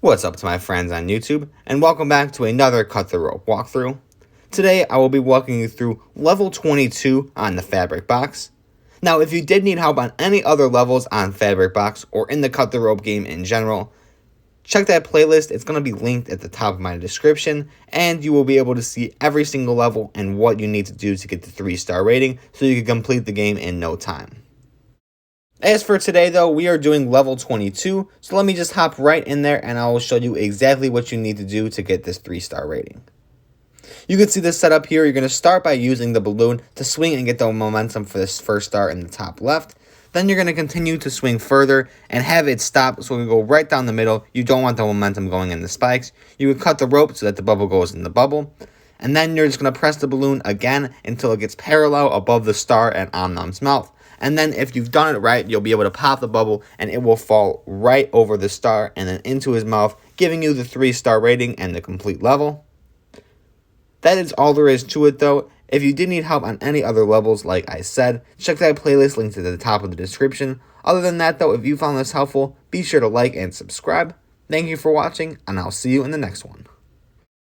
What's up to my friends on YouTube, and welcome back to another Cut the Rope walkthrough. Today I will be walking you through level 22 on the Fabric Box. Now if you did need help on any other levels on Fabric Box or in the Cut the Rope game in general, check that playlist. It's going to be linked at the top of my description, and you will be able to see every single level and what you need to do to get the 3-star rating so you can complete the game in no time. As for today though, we are doing level 22, so let me just hop right in there and I will show you exactly what you need to do to get this 3-star rating. You can see this setup here. You're going to start by using the balloon to swing and get the momentum for this first star in the top left. Then you're going to continue to swing further and have it stop so we go right down the middle. You don't want the momentum going in the spikes. You can cut the rope so that the bubble goes in the bubble. And then you're just going to press the balloon again until it gets parallel above the star and Omnom's mouth. And then if you've done it right, you'll be able to pop the bubble and it will fall right over the star and then into his mouth, giving you the 3-star rating and the complete level. That is all there is to it though. If you did need help on any other levels, like I said, check that playlist linked at the top of the description. Other than that though, if you found this helpful, be sure to like and subscribe. Thank you for watching, and I'll see you in the next one.